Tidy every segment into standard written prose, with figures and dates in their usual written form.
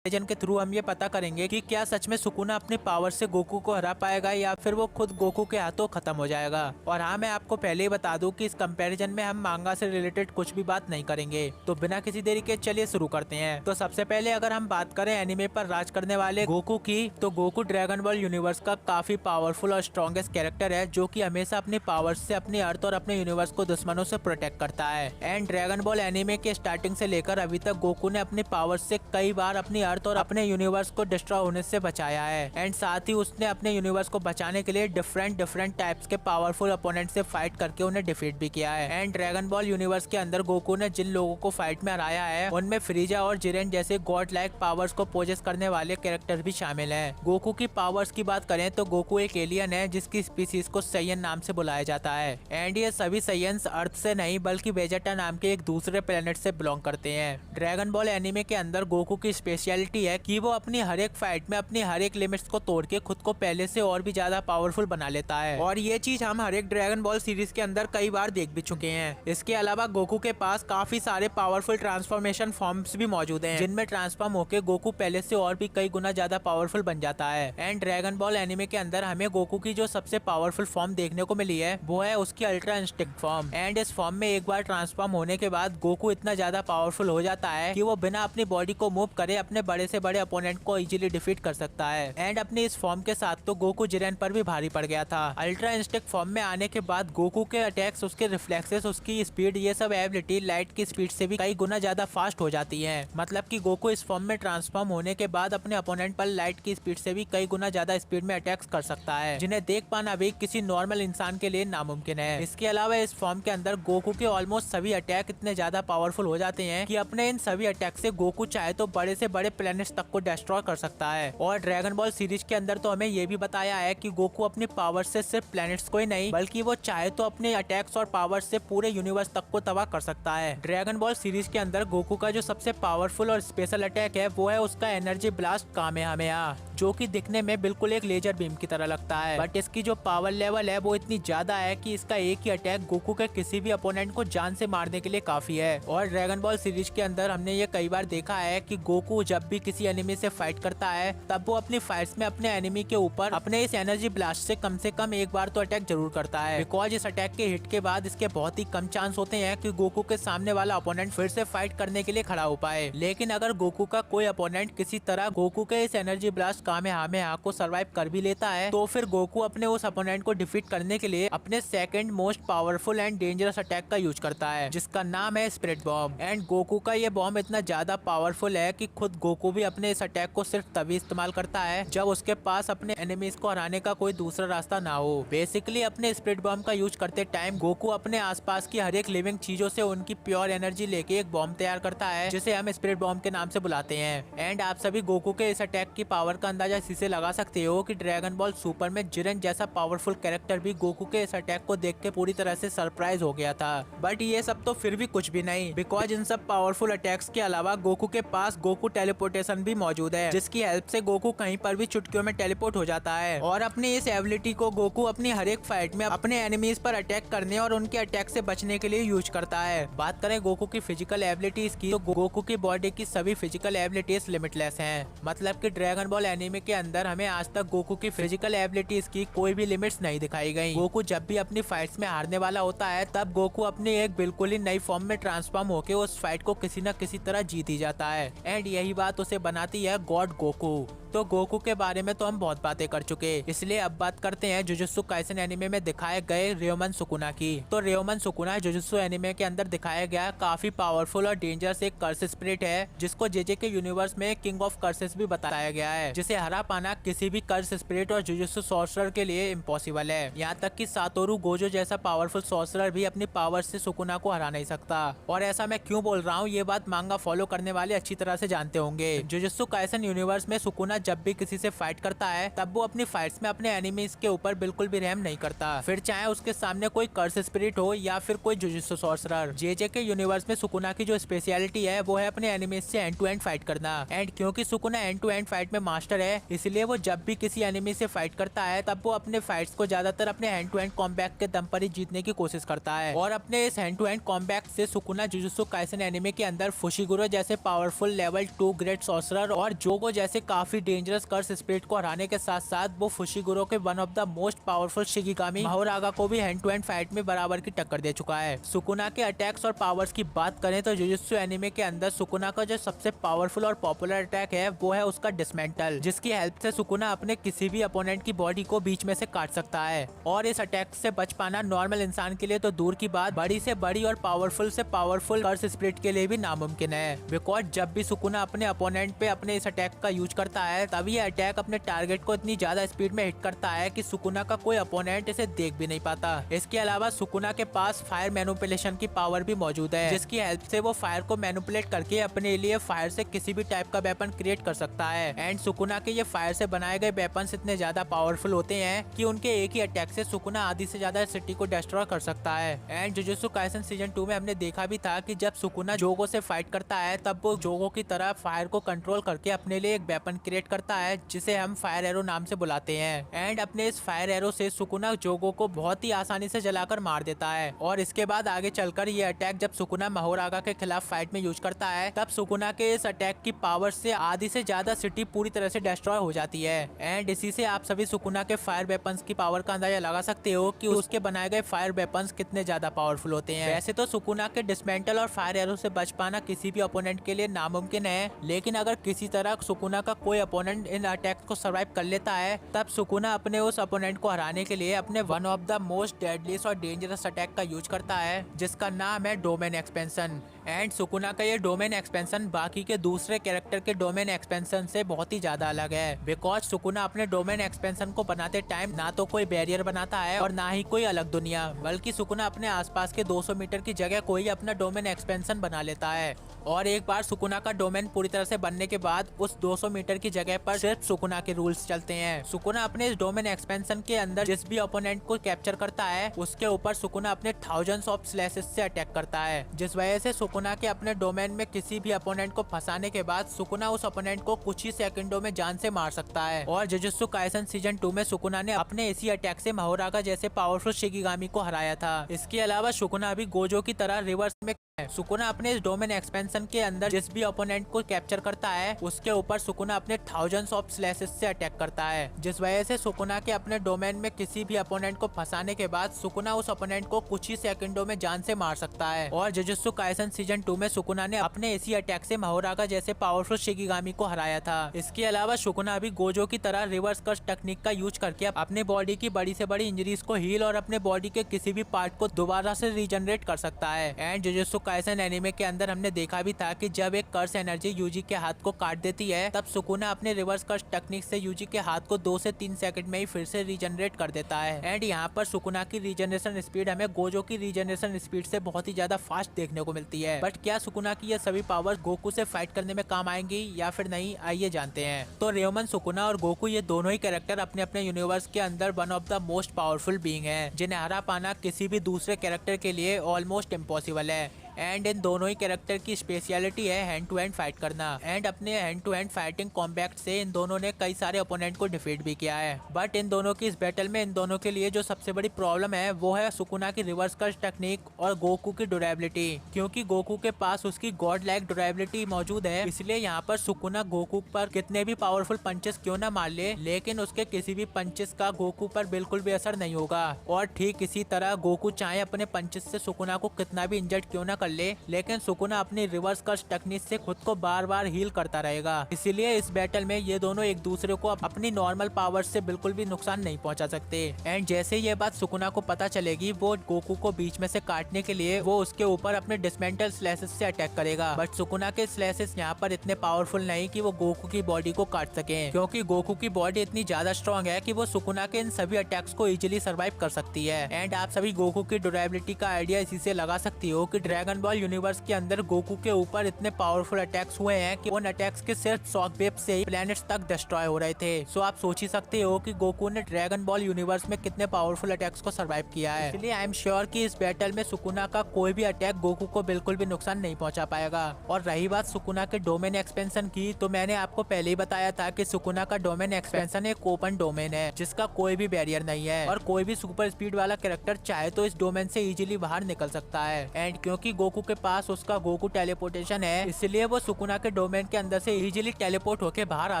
Comparison के through हम ये पता करेंगे कि क्या सच में सुकुना अपनी पावर से गोकू को हरा पाएगा या फिर वो खुद गोकू के हाथों खत्म हो जाएगा। और हाँ, मैं आपको पहले ही बता दूं कि इस कंपैरिजन में हम मांगा से रिलेटेड कुछ भी बात नहीं करेंगे। तो बिना किसी देरी के चलिए शुरू करते हैं। तो सबसे पहले अगर हम बात करें एनिमे पर राज करने वाले गोकू की, तो गोकू ड्रैगन बॉल यूनिवर्स का काफी पावरफुल और स्ट्रॉन्गेस्ट कैरेक्टर है, जो की हमेशा अपनी पावर से अपनी अर्थ और अपने यूनिवर्स को दुश्मनों से प्रोटेक्ट करता है। एंड ड्रैगन बॉल एनिमे के स्टार्टिंग से लेकर अभी तक गोकू ने अपनी पावर से कई बार अपनी अर्थ और अपने यूनिवर्स को डिस्ट्रॉय होने से बचाया है। एंड साथ ही उसने अपने यूनिवर्स को बचाने के लिए डिफरेंट टाइप्स के पावरफुल अपोनेंट से फाइट करके उन्हें डिफीट भी किया है। एंड ड्रैगन बॉल यूनिवर्स के अंदर गोकू ने जिन लोगों को फाइट में हराया है उनमें फ्रीजा और जिरेन जैसे गॉड लाइक पावर्स को पोजेस करने वाले कैरेक्टर भी शामिल हैं। गोकू की पावर्स की बात करें तो गोकू एक एलियन है जिसकी स्पीसीज को सैयन नाम से बुलाया जाता है। एंड ये सभी सैयंस अर्थ से नहीं बल्कि वेजेटा नाम के एक दूसरे प्लेनेट से बिलोंग करते हैं। ड्रैगन बॉल एनिमे के अंदर गोकू की स्पेशलिटी है कि वो अपनी हर एक फाइट में अपनी हर एक लिमिट्स को तोड़ के खुद को पहले से और भी ज्यादा पावरफुल बना लेता है। और ये चीज हम हर एक ड्रैगन बॉल सीरीज के अंदर कई बार देख भी चुके हैं। इसके अलावा गोकू के पास काफी सारे पावरफुल ट्रांसफॉर्मेशन फॉर्म्स भी मौजूद हैं, जिनमें ट्रांसफॉर्म होकर गोकू पहले से और भी कई गुना ज्यादा पावरफुल बन जाता है। एंड ड्रैगन बॉल एनिमे के अंदर हमें गोकू की जो सबसे पावरफुल फॉर्म देखने को मिली है वो है उसकी अल्ट्रा इंस्टिंक्ट फॉर्म। एंड इस फॉर्म में एक बार ट्रांसफॉर्म होने के बाद गोकू इतना ज्यादा पावरफुल हो जाता है कि वो बिना अपनी बॉडी को मूव करे अपने बड़े से बड़े अपोनेंट को इजीली डिफीट कर सकता है। एंड अपनी इस फॉर्म के साथ तो गोकू जिरेन पर भी भारी पड़ गया था। अल्ट्रा इंस्टिंक्ट फॉर्म में आने के बाद गोकू के अटैक्स, उसके रिफ्लेक्सेस, उसकी स्पीड, ये सब एबिलिटी लाइट की स्पीड से भी कई गुना ज्यादा फास्ट हो जाती है। मतलब कि गोकू इस फॉर्म में ट्रांसफॉर्म होने के बाद अपने अपोनेंट पर लाइट की स्पीड से भी कई गुना ज्यादा स्पीड में अटैक्स कर सकता है, जिन्हें देख पाना भी किसी नॉर्मल इंसान के लिए नामुमकिन है। इसके अलावा इस फॉर्म के अंदर गोकू के ऑलमोस्ट सभी अटैक इतने ज्यादा पावरफुल हो जाते हैं कि अपने इन सभी अटैक से गोकू चाहे तो बड़े से बड़े प्लैनेट्स तक को डिस्ट्रॉय कर सकता है। और ड्रैगन बॉल सीरीज के अंदर तो हमें ये भी बताया है कि गोकू अपनी पावर से सिर्फ प्लैनेट्स को ही नहीं बल्कि वो चाहे तो अपने अटैक्स और पावर से पूरे यूनिवर्स तक को तबाह कर सकता है। ड्रैगन बॉल सीरीज के अंदर गोकू का जो सबसे पावरफुल और स्पेशल अटैक है वो है उसका एनर्जी ब्लास्ट कामेहामेहा, जो कि दिखने में बिल्कुल एक लेजर बीम की तरह लगता है। बट इसकी जो पावर लेवल है वो इतनी ज्यादा है कि इसका एक ही अटैक गोकू के किसी भी अपोनेंट को जान से मारने के लिए काफी है। और ड्रैगन बॉल सीरीज के अंदर हमने ये कई बार देखा है कि गोकू जब भी किसी एनिमी से फाइट करता है तब वो अपनी फाइट्स में अपने एनिमी के ऊपर अपने इस एनर्जी ब्लास्ट से कम एक बार तो अटैक जरूर करता है। बिकॉज इस अटैक के हिट के बाद इसके बहुत ही कम चांस होते हैं कि गोकू के सामने वाला अपोनेंट फिर से फाइट करने के लिए खड़ा हो पाए। लेकिन अगर गोकू का कोई अपोनेंट किसी तरह गोकू के इस एनर्जी ब्लास्ट कामेहामेहा को सर्वाइव कर भी लेता है तो फिर गोकू अपने उस अपोनेंट को डिफीट करने के लिए अपने second most powerful and dangerous attack का यूज करता है, जिसका नाम है स्पिरिट बॉम्ब। एंड गोकू का ये बॉम्ब इतना ज्यादा पावरफुल है कि खुद गोकू भी अपने इस अटैक को सिर्फ तभी इस्तेमाल करता है जब उसके पास अपने एनिमीज को हराने का कोई दूसरा रास्ता ना हो। बेसिकली अपने स्पिरिट बॉम्ब का यूज करते टाइम गोकू अपने आसपास की हर एक लिविंग चीजों से उनकी प्योर एनर्जी लेके एक बॉम्ब तैयार करता है, जिसे हम स्पिरिट बॉम्ब के नाम से बुलाते हैं। एंड आप सभी गोकू के इस अटैक की पावर का अंदाजा इसी से लगा सकते हो कि ड्रैगन बॉल सुपर में जिरेन जैसा पावरफुल कैरेक्टर भी गोकू के इस अटैक को देख के पूरी तरह से सरप्राइज हो गया था। बट ये सब तो फिर भी कुछ भी नहीं, बिकॉज इन सब पावरफुल अटैक्स के अलावा गोकू के पास गोकू टेलीपोर्टेशन भी मौजूद है, जिसकी हेल्प से गोकू कहीं पर भी चुटकियों में टेलीपोर्ट हो जाता है। और अपनी इस एबिलिटी को गोकू अपनी हर एक फाइट में अपने एनिमीज पर अटैक करने और उनके अटैक से बचने के लिए यूज करता है। बात करें गोकू की फिजिकल एबिलिटीज की तो गोकू की बॉडी की सभी फिजिकल एबिलिटीज लिमिटलेस हैं। मतलब कि ड्रैगन बॉल एनिमे के अंदर हमें आज तक गोकू की फिजिकल एबिलिटीज की कोई भी लिमिट्स नहीं दिखाई गई। गोकू जब भी अपनी फाइट्स में हारने वाला होता है तब गोकू अपनी एक बिल्कुल ही नई फॉर्म में ट्रांसफॉर्म होकर उस फाइट को किसी न किसी तरह जीत ही जाता है। एंड यही बात उसे बनाती है गॉड गोकू। तो गोकू के बारे में तो हम बहुत बातें कर चुके, इसलिए अब बात करते हैं जुजुत्सु काइसेन एनिमे में दिखाए गए रियोमन सुकुना की। तो रियोमन सुकुना जुजुत्सु एनिमे के अंदर दिखाया गया काफी पावरफुल और डेंजरस एक कर्स स्पिरिट है, जिसको जेजे के यूनिवर्स में किंग ऑफ कर्सेस भी बताया गया है, जिसे हरा पाना किसी भी कर्स स्पिरिट और जुजुत्सु सॉर्सरर के लिए इम्पॉसिबल है। यहाँ तक कि सातोरु गोजो जैसा पावरफुल सॉर्सरर भी अपनी पावर से सुकुना को हरा नहीं सकता। और ऐसा मैं क्यों बोल रहा हूँ ये बात मांगा फॉलो करने वाले अच्छी तरह से जानते होंगे। जुजुत्सु काइसेन यूनिवर्स में सुकुना जब भी किसी से फाइट करता है तब वो अपनी फाइट्स में अपने एनिमीज के ऊपर बिल्कुल भी रहम नहीं करता, फिर चाहे उसके सामने कोई कर्स स्पिरिट हो या फिर कोई जुजुत्सु सॉर्सरर। जेजे के यूनिवर्स में सुकुना की जो स्पेशलिटी है वो है अपने एनिमीज से एंड टू एंड फाइट करना। एंड क्योंकि Sukuna end to end fight में मास्टर फाइटर है, इसलिए वो जब भी किसी एनिमी से फाइट करता है तब वो अपने फाइट्स को ज्यादातर अपने हैंड टू हैंड कॉम्बैट के दम पर ही जीतने की कोशिश करता है। और अपने इस हैंड टू हैंड कॉम्बैट से सुकुना जुजुत्सु काइसेन एनिमे के अंदर फुशिगुरो जैसे पावरफुल लेवल 2 ग्रेट सॉर्सरर और जोगो जैसे काफी डेंजरस कर्स स्पिरिट को हराने के साथ साथ वो फुशिगुरो के one of the most powerful shikigami Mahoraga को भी हैंड टू हैंड फाइट में बराबर की टक्कर दे चुका है। सुकुना के अटैक्स और पावर्स की बात करें तो जुजुत्सु एनिमे के अंदर सुकुना का जो सबसे पावरफुल और पॉपुलर अटैक है वो है उसका डिसमेंटल, जिसकी हेल्प से सुकुना अपने किसी भी अपोनेंट की बॉडी को बीच में से काट सकता है। और इस अटैक से बच पाना नॉर्मल इंसान के लिए तो दूर की बात, बड़ी से बड़ी और पावरफुल से पावरफुल कर्स स्पिरिट के लिए भी नामुमकिन है। बिकॉज जब भी सुकुना अपने अपोनेंट पे अपने इस अटैक का यूज करता है तब ये अटैक अपने टारगेट को इतनी ज्यादा स्पीड में हिट करता है कि सुकुना का कोई अपोनेंट इसे देख भी नहीं पाता। इसके अलावा सुकुना के पास फायर मैनिपुलेशन की पावर भी मौजूद है, जिसकी हेल्प से वो फायर को मैनिपुलेट करके अपने लिए फायर से किसी भी टाइप का वेपन क्रिएट कर सकता है। एंड सुकुना के ये फायर से बनाए गए वेपन्स इतने ज्यादा पावरफुल होते हैं कि उनके एक ही अटैक से सुकुना आधी से ज्यादा सिटी को डिस्ट्रॉय कर सकता है। एंड जुजुत्सु काइसेन सीजन 2 में हमने देखा भी था कि जब सुकुना जोगो से फाइट करता है तब वो जोगो की तरह फायर को कंट्रोल करके अपने लिए एक वेपन क्रिएट करता है जिसे हम फायर एरो नाम से बुलाते हैं। एंड अपने इस फायर एरो से सुकुना जोगो को बहुत ही आसानी से जलाकर मार देता है। और इसके बाद आगे चलकर ये अटैक जब सुकुना माहोरागा के खिलाफ फाइट में यूज करता है तब सुकुना के इस अटैक की पावर से आधी से ज्यादा सिटी पूरी तरह से डिस्ट्रॉय हो जाती है। एंड इसी से आप सभी सुकुना के फायर वेपन्स की पावर का अंदाजा लगा सकते हो कि उसके बनाए गए फायर वेपन्स कितने ज्यादा पावरफुल होते हैं। वैसे तो सुकुना के डिसमेंटल और फायर एरो से बच पाना किसी भी ओपोनेंट के लिए नामुमकिन है, लेकिन अगर किसी तरह सुकुना का कोई ओपोनेंट इन अटैक्स को सर्वाइव कर लेता है तब सुकुना अपने उस ओपोनेंट को हराने के लिए अपने one of the most deadliest और डेंजरस अटैक का यूज करता है, जिसका नाम है डोमेन एक्सपेंशन। एंड सुकुना का ये डोमेन एक्सपेंशन बाकी के दूसरे कैरेक्टर के डोमेन एक्सपेंशन से बहुत ही ज्यादा अलग है। बिकॉज सुकुना अपने डोमेन एक्सपेंशन को बनाते टाइम ना तो कोई बैरियर बनाता है और ना ही कोई अलग दुनिया, बल्कि सुकुना अपने आसपास के 200 मीटर की जगह कोई अपना डोमेन एक्सपेंशन बना लेता है। और एक बार सुकुना का डोमेन पूरी तरह से बनने के बाद उस 200 मीटर की जगह पर सिर्फ सुकुना के रूल्स चलते हैं। सुकुना अपने इस डोमेन एक्सपेंशन के अंदर जिस भी ओपोनेंट को कैप्चर करता है उसके ऊपर सुकुना अपने थाउजेंड्स ऑफ स्लैशेस से अटैक करता है, जिस वजह से सुकुना के अपने डोमेन में किसी भी अपोनेंट को फंसाने के बाद सुकुना उस अपोनेंट को कुछ ही सेकंडों में जान से मार सकता है। और जुजुत्सु काइसेन सीजन 2 में सुकुना ने अपने इसी अटैक से माहोरागा जैसे पावरफुल शिगिगामी को हराया था। इसके अलावा सुकुना अभी गोजो की तरह रिवर्स में सुकुना अपने इस डोमेन एक्सपेंशन के अंदर जिस भी ओपोनेंट को कैप्चर करता है उसके ऊपर सुकुना अपने थाउजेंड्स ऑफ स्लैशेस से अटैक करता है, जिस वजह से सुकुना के अपने डोमेन में किसी भी ओपोनेंट को फंसाने के बाद सुकुना उस ओपोनेंट को कुछ ही सेकंडों में जान से मार सकता है। और जुजुत्सु काइसेन सीजन 2 में सुकुना ने अपने इसी अटैक से माहोरागा जैसे पावरफुल शिगिगामी को हराया था। इसके अलावा सुकुना अभी गोजो की तरह रिवर्स कर्स टेक्निक का यूज करके अपने बॉडी की बड़ी से बड़ी इंजरीज को हील और अपने बॉडी के किसी भी पार्ट को दोबारा से रीजनरेट कर सकता है। एंड जुजुत्सु काइसेन एनीमे के अंदर हमने देखा भी था कि जब एक कर्स एनर्जी यूजी के हाथ को काट देती है तब सुकुना अपने रिवर्स कर्स टेक्निक से यूजी के हाथ को 2 से 3 सेकंड में ही फिर से रीजनरेट कर देता है। एंड यहाँ पर सुकुना की रीजनरेशन स्पीड हमें गोजो की रीजनरेशन स्पीड से बहुत ही ज्यादा फास्ट देखने को मिलती है। बट क्या सुकुना की ये सभी पावर्स गोकू से फाइट करने में काम आएंगी या फिर नहीं, आइए जानते हैं। तो रेमन, सुकुना और गोकू ये दोनों ही कैरेक्टर अपने अपने यूनिवर्स के अंदर one of the most powerful being है, जिन्हें हरा पाना किसी भी दूसरे कैरेक्टर के लिए ऑलमोस्ट इम्पॉसिबल है। एंड इन दोनों ही कैरेक्टर की स्पेशलिटी है हैंड टू हैंड फाइट करना। एंड अपने hand to hand fighting combat से इन दोनों ने कई सारे ओपोनेंट को डिफीट भी किया है। बट इन दोनों की इस बैटल में इन दोनों के लिए जो सबसे बड़ी प्रॉब्लम है वो है सुकुना की रिवर्स कर्स टेक्निक और गोकू की ड्यूरेबिलिटी, क्योंकि गोकू के पास उसकी गॉड लाइक ड्यूरेबिलिटी मौजूद है। इसलिए यहाँ पर सुकुना गोकू पर कितने भी पावरफुल पंचेस क्यों ना मार ले, लेकिन उसके किसी भी पंचेस का गोकू पर बिल्कुल भी असर नहीं होगा। और ठीक इसी तरह गोकू चाहे अपने पंचेस से सुकुना को कितना भी इंजर्ड क्यों ना कर ले, लेकिन सुकुना अपनी रिवर्स कर्स टेक्निक से खुद को बार बार हील करता रहेगा। इसीलिए इस बैटल में ये दोनों एक दूसरे को अपनी नॉर्मल पावर से बिल्कुल भी नुकसान नहीं पहुंचा सकते। एंड जैसे ये बात सुकुना को पता चलेगी वो गोकू को बीच में से काटने के लिए वो उसके ऊपर अपने डिसमेंटल स्लैशेस से अटैक करेगा। बट सुकुना के स्लैशेस यहाँ पर इतने पावरफुल नहीं कि वो गोकू की बॉडी को काट सके, क्योंकि गोकू की बॉडी इतनी ज्यादा स्ट्रॉन्ग है कि वो सुकुना के इन सभी अटैक्स को इजिली सर्वाइव कर सकती है। एंड आप सभी गोकू की ड्यूरेबिलिटी का आइडिया इसी से लगा सकती हो कि ड्रैगन ड्रैगन बॉल यूनिवर्स के अंदर गोकू के ऊपर इतने पावरफुल अटैक्स हुए हैं कि उन अटैक्स के सिर्फ शॉक वेव से ही प्लैनेट्स तक डिस्ट्रॉय हो रहे थे। सो आप सोच ही सकते हो कि गोकू ने ड्रैगन बॉल यूनिवर्स में कितने पावरफुल अटैक्स को सर्वाइव किया है। इसलिए आई एम श्योर कि इस बैटल में सुकुना का कोई भी अटैक गोकू को बिल्कुल भी नुकसान नहीं पहुंचा पाएगा। और रही बात सुकुना के डोमेन एक्सपेंशन की, तो मैंने आपको पहले ही बताया था कि सुकुना का डोमेन एक्सपेंशन एक ओपन डोमेन है जिसका कोई भी बैरियर नहीं है और कोई भी सुपर स्पीड वाला कैरेक्टर चाहे तो इस डोमेन से इजीली बाहर निकल सकता है। एंड क्योंकि गोकू के पास उसका गोकू टेलीपोर्टेशन है, इसलिए वो सुकुना के डोमेन के अंदर से इजीली टेलीपोर्ट होके बाहर आ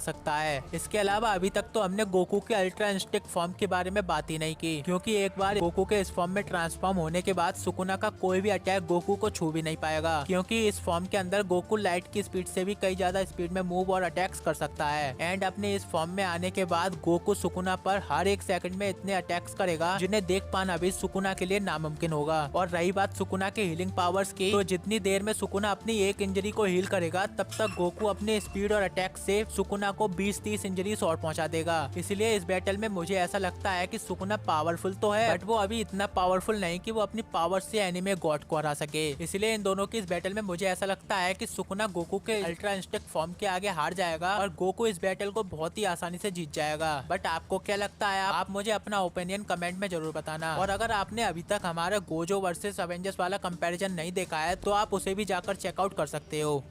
सकता है। इसके अलावा अभी तक तो हमने गोकू के अल्ट्रा इंस्टिंक्ट फॉर्म के बारे में बात ही नहीं की, क्योंकि एक बार गोकू के इस फॉर्म में ट्रांसफॉर्म होने के बाद सुकुना का कोई भी अटैक गोकू को छू भी नहीं पाएगा, क्योंकि इस फॉर्म के अंदर गोकू लाइट की स्पीड से भी कई ज्यादा स्पीड में मूव और अटैक्स कर सकता है। एंड अपने इस फॉर्म में आने के बाद गोकू सुकुना पर हर एक सेकंड में इतने अटैक्स करेगा जिन्हें देख पाना भी सुकुना के लिए नामुमकिन होगा। और रही बात सुकुना के हीलिंग पावर्स की, तो जितनी देर में सुकुना अपनी एक इंजरी को हील करेगा तब तक गोकू अपने स्पीड और अटैक से सुकुना को 20-30 इंजरीज और पहुंचा देगा। इसलिए इस बैटल में मुझे ऐसा लगता है कि सुकुना पावरफुल तो है, बट वो अभी इतना पावरफुल नहीं कि वो अपनी पावर से एनिमे गॉड को हरा सके। इसलिए इन दोनों की इस बैटल में मुझे ऐसा लगता है कि सुकुना गोकू के अल्ट्रा इंस्टिंक्ट फॉर्म के आगे हार जाएगा और गोकू इस बैटल को बहुत ही आसानी से जीत जाएगा। बट आपको क्या लगता है? आप मुझे अपना ओपिनियन कमेंट में जरूर बताना। और अगर आपने अभी तक हमारा गोजो वर्सेस अवेंजर्स वाला कंपैरिजन नहीं देखा है तो आप उसे भी जाकर चेकआउट कर सकते हो।